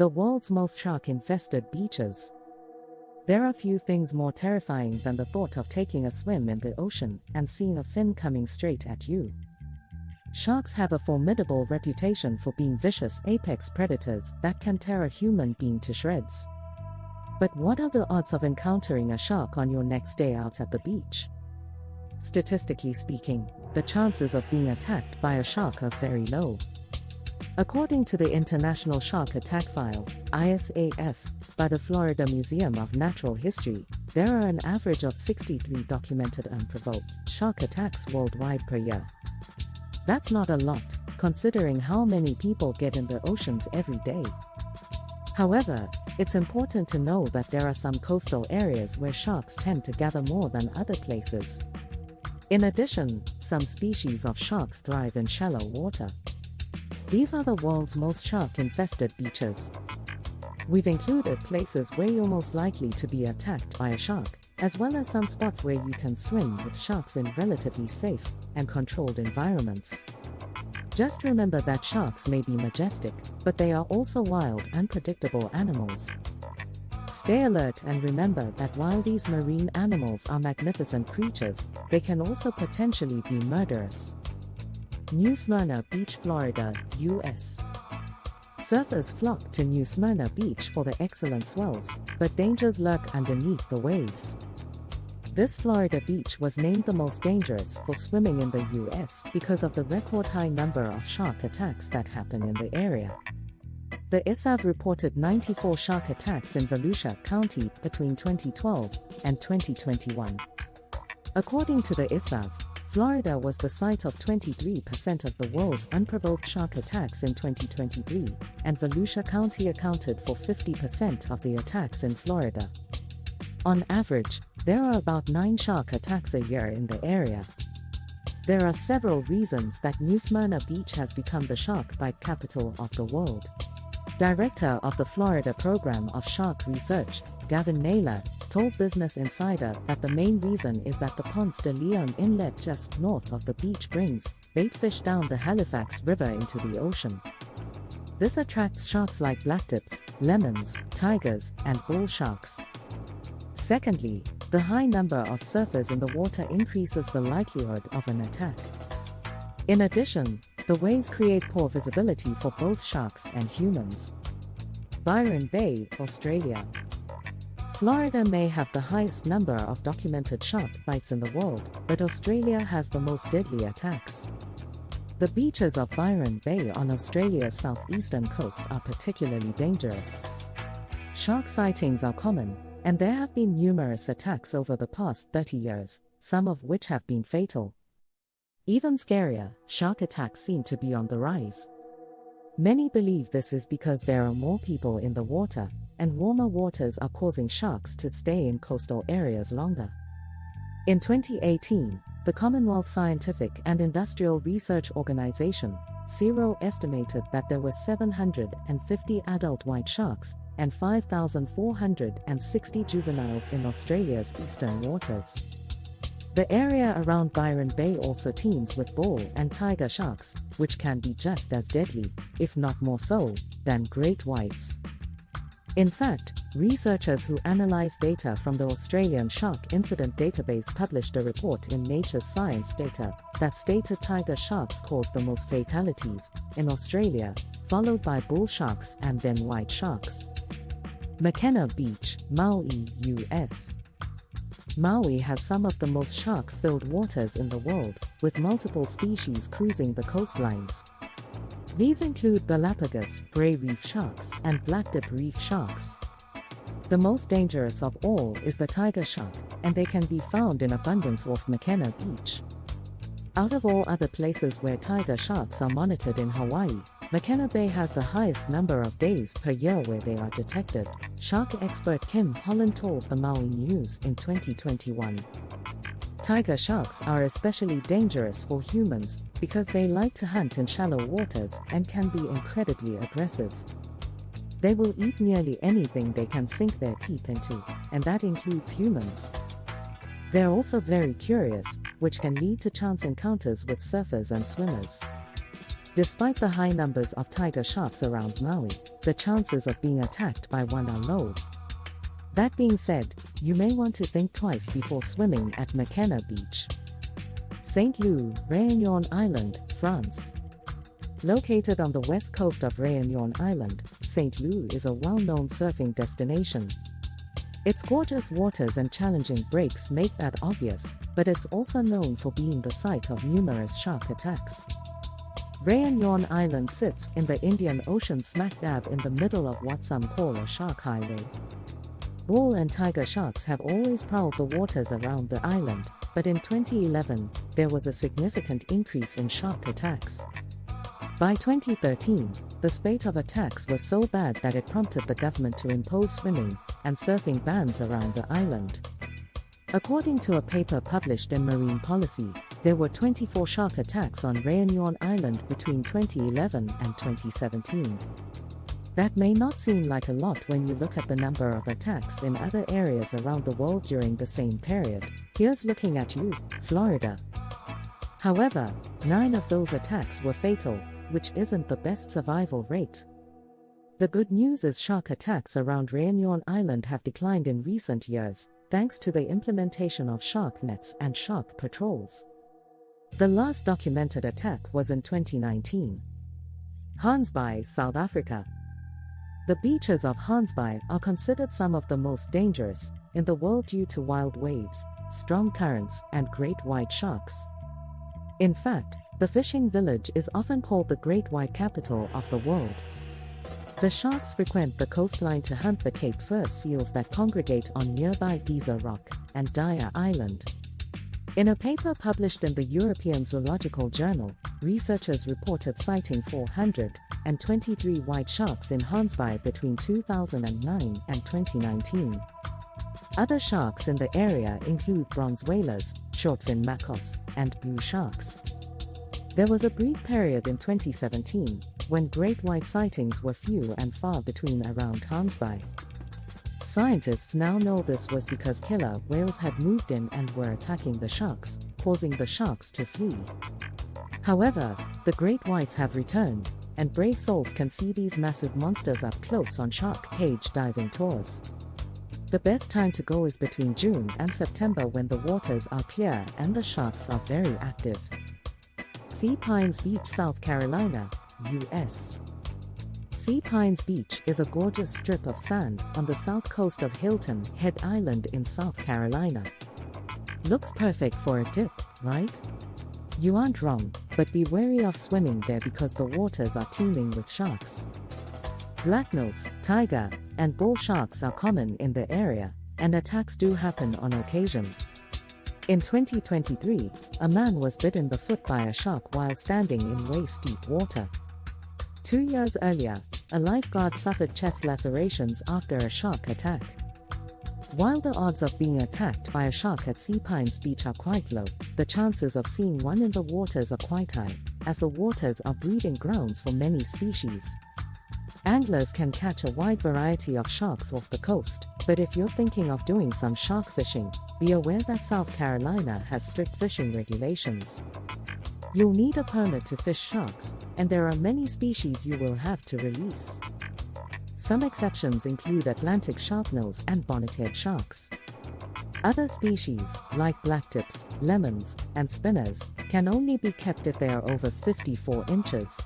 the world's most shark-infested beaches. There are few things more terrifying than the thought of taking a swim in the ocean and seeing a fin coming straight at you. Sharks have a formidable reputation for being vicious apex predators that can tear a human being to shreds. But what are the odds of encountering a shark on your next day out at the beach? Statistically speaking, the chances of being attacked by a shark are very low. According to the International Shark Attack File, ISAF, by the Florida Museum of Natural History, there are an average of 63 documented unprovoked shark attacks worldwide per year. That's not a lot, considering how many people get in the oceans every day. However, it's important to know that there are some coastal areas where sharks tend to gather more than other places. In addition, some species of sharks thrive in shallow water. These are the world's most shark-infested beaches. We've included places where you're most likely to be attacked by a shark, as well as some spots where you can swim with sharks in relatively safe and controlled environments. Just remember that sharks may be majestic, but they are also wild, unpredictable animals. Stay alert and remember that while these marine animals are magnificent creatures, they can also potentially be murderous. New Smyrna Beach, Florida, U.S. Surfers flock to New Smyrna Beach for the excellent swells, but dangers lurk underneath the waves. This Florida beach was named the most dangerous for swimming in the U.S. because of the record-high number of shark attacks that happen in the area. The ISAF reported 94 shark attacks in Volusia County between 2012 and 2021. According to the ISAF, Florida was the site of 23% of the world's unprovoked shark attacks in 2023, and Volusia County accounted for 50% of the attacks in Florida. On average, there are about 9 shark attacks a year in the area. There are several reasons that New Smyrna Beach has become the shark bite capital of the world. Director of the Florida Program of Shark Research, Gavin Naylor, told Business Insider that the main reason is that the Ponce de Leon inlet just north of the beach brings bait fish down the Halifax River into the ocean. This attracts sharks like blacktips, lemons, tigers, and bull sharks. Secondly, the high number of surfers in the water increases the likelihood of an attack. In addition, the waves create poor visibility for both sharks and humans. Byron Bay, Australia. Florida may have the highest number of documented shark bites in the world, but Australia has the most deadly attacks. The beaches of Byron Bay on Australia's southeastern coast are particularly dangerous. Shark sightings are common, and there have been numerous attacks over the past 30 years, some of which have been fatal. Even scarier, shark attacks seem to be on the rise. Many believe this is because there are more people in the water, and warmer waters are causing sharks to stay in coastal areas longer. In 2018, the Commonwealth Scientific and Industrial Research Organization, CSIRO, estimated that there were 750 adult white sharks and 5,460 juveniles in Australia's eastern waters. The area around Byron Bay also teems with bull and tiger sharks, which can be just as deadly, if not more so, than great whites. In fact, researchers who analyzed data from the Australian Shark Incident Database published a report in Nature's Science Data that stated tiger sharks cause the most fatalities in Australia, followed by bull sharks and then white sharks. Makena Beach, Maui, U.S. Maui has some of the most shark-filled waters in the world, with multiple species cruising the coastlines. These include Galapagos, gray reef sharks, and blacktip reef sharks. The most dangerous of all is the tiger shark, and they can be found in abundance off Makena Beach. Out of all other places where tiger sharks are monitored in Hawaii, Makena Bay has the highest number of days per year where they are detected, shark expert Kim Holland told the Maui News in 2021. Tiger sharks are especially dangerous for humans because they like to hunt in shallow waters and can be incredibly aggressive. They will eat nearly anything they can sink their teeth into, and that includes humans. They're also very curious, which can lead to chance encounters with surfers and swimmers. Despite the high numbers of tiger sharks around Maui, the chances of being attacked by one are low. That being said, you may want to think twice before swimming at Makena Beach. Saint-Leu, Réunion Island, France. Located on the west coast of Réunion Island, Saint-Leu is a well-known surfing destination. Its gorgeous waters and challenging breaks make that obvious, but it's also known for being the site of numerous shark attacks. Réunion Island sits in the Indian Ocean smack dab in the middle of what some call a shark highway. Bull and tiger sharks have always prowled the waters around the island, but in 2011, there was a significant increase in shark attacks. By 2013, the spate of attacks was so bad that it prompted the government to impose swimming and surfing bans around the island. According to a paper published in Marine Policy, there were 24 shark attacks on Réunion Island between 2011 and 2017. That may not seem like a lot when you look at the number of attacks in other areas around the world during the same period. Here's looking at you, Florida. However, 9 of those attacks were fatal, which isn't the best survival rate. The good news is shark attacks around Réunion Island have declined in recent years, thanks to the implementation of shark nets and shark patrols. The last documented attack was in 2019. Gansbaai, South Africa. The beaches of Gansbaai are considered some of the most dangerous in the world due to wild waves, strong currents, and great white sharks. In fact, the fishing village is often called the Great White Capital of the world. The sharks frequent the coastline to hunt the Cape Fur seals that congregate on nearby Giza Rock and Daya Island. In a paper published in the European Zoological Journal, researchers reported sighting 423 white sharks in Gansbaai between 2009 and 2019. Other sharks in the area include bronze whalers, shortfin macos, and blue sharks. There was a brief period in 2017 when great white sightings were few and far between around Gansbaai. Scientists now know this was because killer whales had moved in and were attacking the sharks, causing the sharks to flee. However, the great whites have returned, and brave souls can see these massive monsters up close on shark cage diving tours. The best time to go is between June and September when the waters are clear and the sharks are very active. Sea Pines Beach, South Carolina, U.S. Sea Pines Beach is a gorgeous strip of sand on the south coast of Hilton Head Island in South Carolina. Looks perfect for a dip, right? You aren't wrong, but be wary of swimming there because the waters are teeming with sharks. Blacknose, tiger, and bull sharks are common in the area, and attacks do happen on occasion. In 2023, a man was bitten in the foot by a shark while standing in waist-deep water. 2 years earlier, a lifeguard suffered chest lacerations after a shark attack. While the odds of being attacked by a shark at Sea Pines Beach are quite low, the chances of seeing one in the waters are quite high, as the waters are breeding grounds for many species. Anglers can catch a wide variety of sharks off the coast, but if you're thinking of doing some shark fishing, be aware that South Carolina has strict fishing regulations. You'll need a permit to fish sharks, and there are many species you will have to release. Some exceptions include Atlantic sharpnose and bonnet-head sharks. Other species, like blacktips, lemons, and spinners, can only be kept if they are over 54 inches.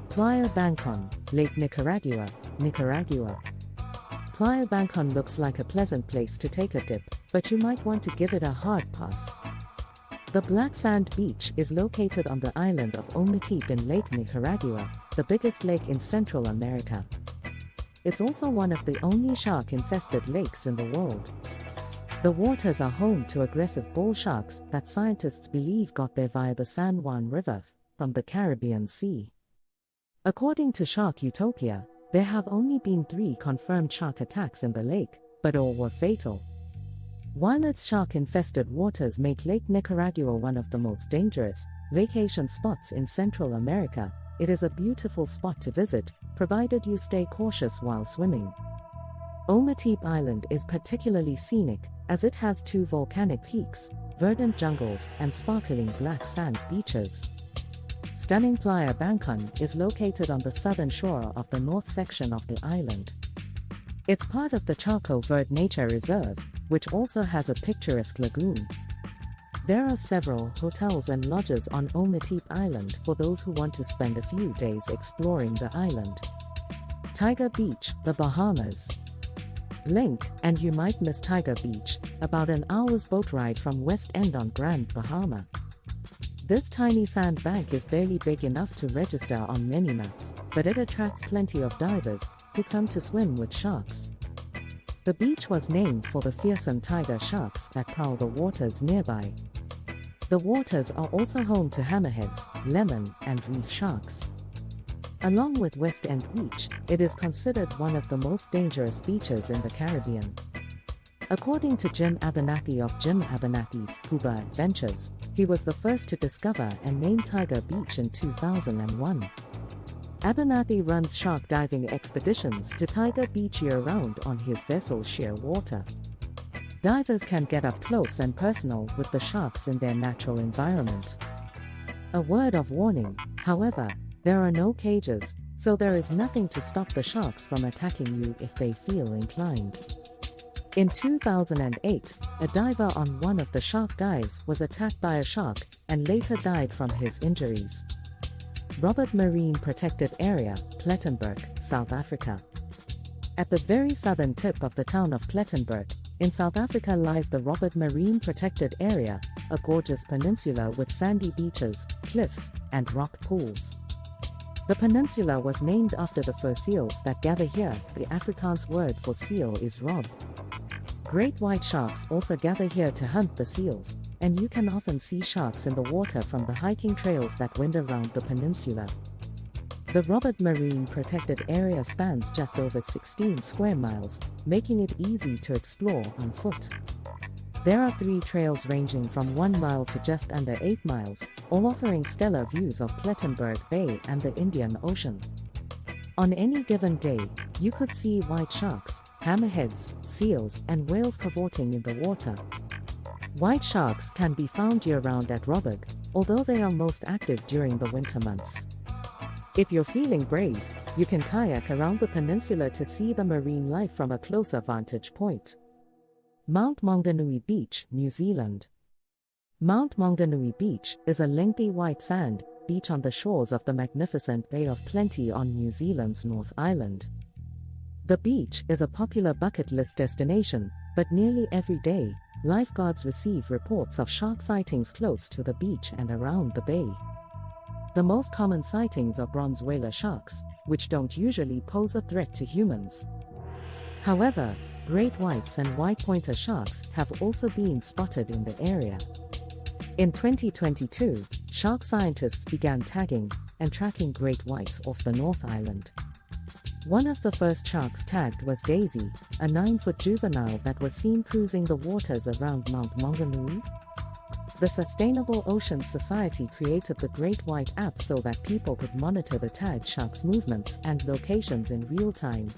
Playa Bancón, Lake Nicaragua, Nicaragua. Playa Bancón looks like a pleasant place to take a dip, but you might want to give it a hard pass. The Black Sand Beach is located on the island of Ometepe in Lake Nicaragua, the biggest lake in Central America. It's also one of the only shark-infested lakes in the world. The waters are home to aggressive bull sharks that scientists believe got there via the San Juan River from the Caribbean Sea. According to Shark Utopia, there have only been 3 confirmed shark attacks in the lake, but all were fatal. While its shark-infested waters make Lake Nicaragua one of the most dangerous vacation spots in Central America, it is a beautiful spot to visit, provided you stay cautious while swimming. Ometepe Island is particularly scenic, as it has 2 volcanic peaks, verdant jungles, and sparkling black sand beaches. Stunning Playa Bancón is located on the southern shore of the north section of the island. It's part of the Chaco Verde Nature Reserve, which also has a picturesque lagoon. There are several hotels and lodges on Ometepe Island for those who want to spend a few days exploring the island. Tiger Beach, the Bahamas. Link, and you might miss Tiger Beach, about an hour's boat ride from West End on Grand Bahama. This tiny sandbank is barely big enough to register on many maps, but it attracts plenty of divers who come to swim with sharks. The beach was named for the fearsome tiger sharks that prowl the waters nearby. The waters are also home to hammerheads, lemon, and reef sharks. Along with West End Beach, it is considered one of the most dangerous beaches in the Caribbean. According to Jim Abernathy of Jim Abernathy's Scuba Adventures, he was the first to discover and name Tiger Beach in 2001. Abernathy runs shark diving expeditions to Tiger Beach year-round on his vessel's shearwater. Divers can get up close and personal with the sharks in their natural environment. A word of warning, however, there are no cages, so there is nothing to stop the sharks from attacking you if they feel inclined. In 2008, a diver on one of the shark dives was attacked by a shark and later died from his injuries. Robberg Marine Protected Area, Plettenberg, South Africa. At the very southern tip of the town of Plettenberg, in South Africa lies the Robberg Marine Protected Area, a gorgeous peninsula with sandy beaches, cliffs, and rock pools. The peninsula was named after the fur seals that gather here. The Afrikaans word for seal is rob. Great white sharks also gather here to hunt the seals, and you can often see sharks in the water from the hiking trails that wind around the peninsula. The Robberg Marine Protected Area spans just over 16 square miles, making it easy to explore on foot. There are 3 trails ranging from 1 mile to just under 8 miles, all offering stellar views of Plettenberg Bay and the Indian Ocean. On any given day, you could see white sharks, hammerheads, seals, and whales cavorting in the water. White sharks can be found year-round at Robberg, although they are most active during the winter months. If you're feeling brave, you can kayak around the peninsula to see the marine life from a closer vantage point. Mount Maunganui Beach, New Zealand. Mount Maunganui Beach is a lengthy white sand beach on the shores of the magnificent Bay of Plenty on New Zealand's North Island. The beach is a popular bucket list destination, but nearly every day, lifeguards receive reports of shark sightings close to the beach and around the bay. The most common sightings are bronze whaler sharks, which don't usually pose a threat to humans. However, great whites and white pointer sharks have also been spotted in the area. In 2022, shark scientists began tagging and tracking great whites off the North Island. One of the first sharks tagged was Daisy, a 9-foot juvenile that was seen cruising the waters around Mount Maunganui. The Sustainable Oceans Society created the Great White app so that people could monitor the tagged sharks' movements and locations in real time.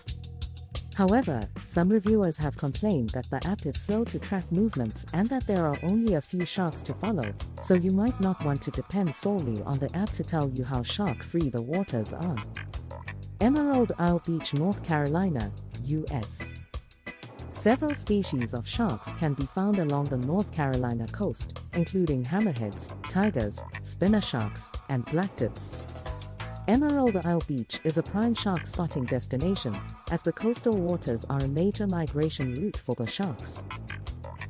However, some reviewers have complained that the app is slow to track movements and that there are only a few sharks to follow, so you might not want to depend solely on the app to tell you how shark-free the waters are. Emerald Isle Beach, North Carolina, U.S. Several species of sharks can be found along the North Carolina coast, including hammerheads, tigers, spinner sharks, and blacktips. Emerald Isle Beach is a prime shark spotting destination, as the coastal waters are a major migration route for the sharks.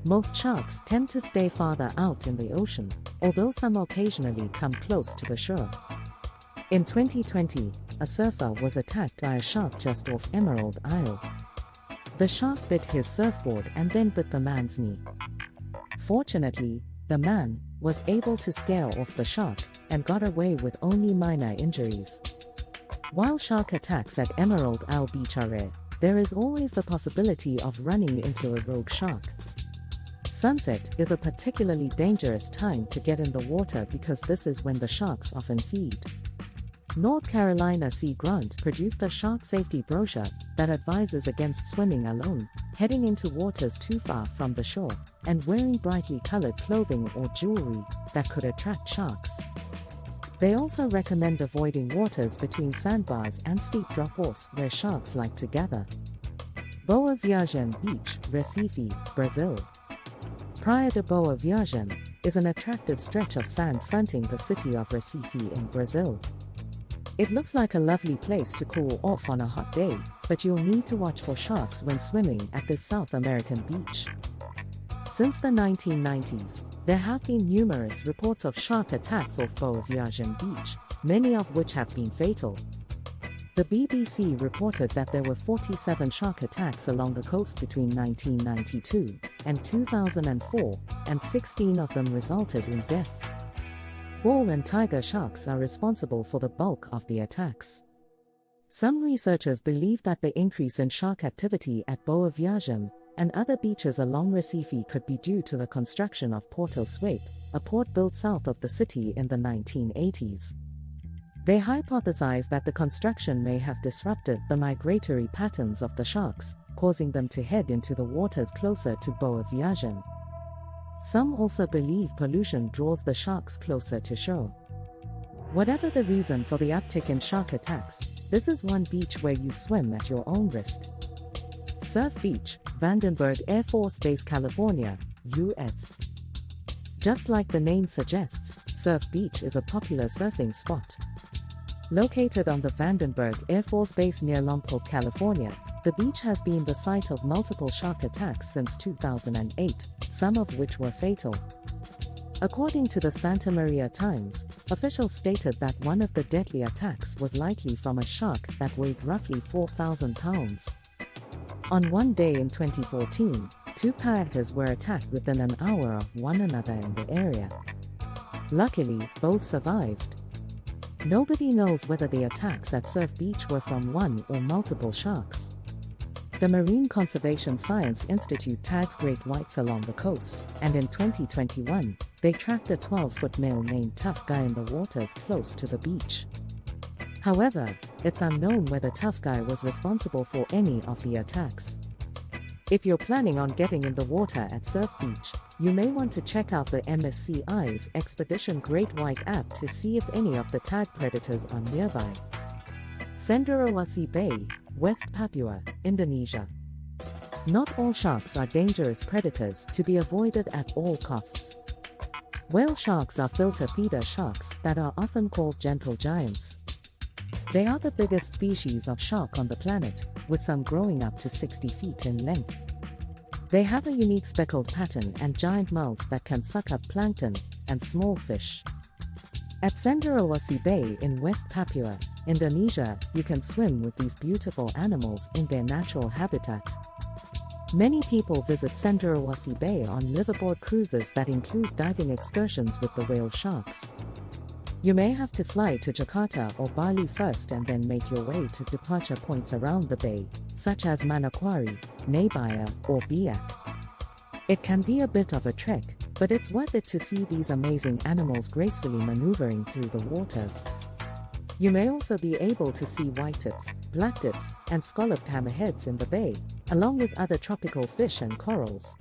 Most sharks tend to stay farther out in the ocean, although some occasionally come close to the shore. In 2020, a surfer was attacked by a shark just off Emerald Isle. The shark bit his surfboard and then bit the man's knee. Fortunately, the man was able to scare off the shark and got away with only minor injuries. While shark attacks at Emerald Isle Beach are rare, there is always the possibility of running into a rogue shark. Sunset is a particularly dangerous time to get in the water because this is when the sharks often feed. North Carolina Sea Grant produced a shark safety brochure that advises against swimming alone, heading into waters too far from the shore, and wearing brightly colored clothing or jewelry that could attract sharks. They also recommend avoiding waters between sandbars and steep drop-offs where sharks like to gather. Boa Viagem Beach, Recife, Brazil. Praia de Boa Viagem is an attractive stretch of sand fronting the city of Recife in Brazil. It looks like a lovely place to cool off on a hot day, but you'll need to watch for sharks when swimming at this South American beach. Since the 1990s, there have been numerous reports of shark attacks off Boa Viagem Beach, many of which have been fatal. The BBC reported that there were 47 shark attacks along the coast between 1992 and 2004, and 16 of them resulted in death. Bull and tiger sharks are responsible for the bulk of the attacks. Some researchers believe that the increase in shark activity at Boa Viagem and other beaches along Recife could be due to the construction of Porto Suape, a port built south of the city in the 1980s. They hypothesize that the construction may have disrupted the migratory patterns of the sharks, causing them to head into the waters closer to Boa Viagem. Some also believe pollution draws the sharks closer to shore. Whatever the reason for the uptick in shark attacks, this is one beach where you swim at your own risk. Surf Beach, Vandenberg Air Force Base, California, U.S. Just like the name suggests, Surf Beach is a popular surfing spot. Located on the Vandenberg Air Force Base near Lompoc, California, the beach has been the site of multiple shark attacks since 2008, some of which were fatal. According to the Santa Maria Times, officials stated that one of the deadly attacks was likely from a shark that weighed roughly 4,000 pounds. On one day in 2014, 2 kayakers were attacked within an hour of one another in the area. Luckily, both survived. Nobody knows whether the attacks at Surf Beach were from one or multiple sharks. The Marine Conservation Science Institute tags great whites along the coast, and in 2021, they tracked a 12-foot male named Tough Guy in the waters close to the beach. However, it's unknown whether Tough Guy was responsible for any of the attacks. If you're planning on getting in the water at Surf Beach, you may want to check out the MSCI's Expedition Great White app to see if any of the tagged predators are nearby. Cenderawasih Bay, West Papua, Indonesia. Not all sharks are dangerous predators to be avoided at all costs. Whale sharks are filter feeder sharks that are often called gentle giants. They are the biggest species of shark on the planet, with some growing up to 60 feet in length. They have a unique speckled pattern and giant mouths that can suck up plankton and small fish. At Cenderawasih Bay in West Papua, Indonesia, you can swim with these beautiful animals in their natural habitat. Many people visit Cenderawasih Bay on liveaboard cruises that include diving excursions with the whale sharks. You may have to fly to Jakarta or Bali first and then make your way to departure points around the bay, such as Manokwari, Nabaya, or Biak. It can be a bit of a trek, but it's worth it to see these amazing animals gracefully maneuvering through the waters. You may also be able to see whitetips, blacktips, and scalloped hammerheads in the bay, along with other tropical fish and corals.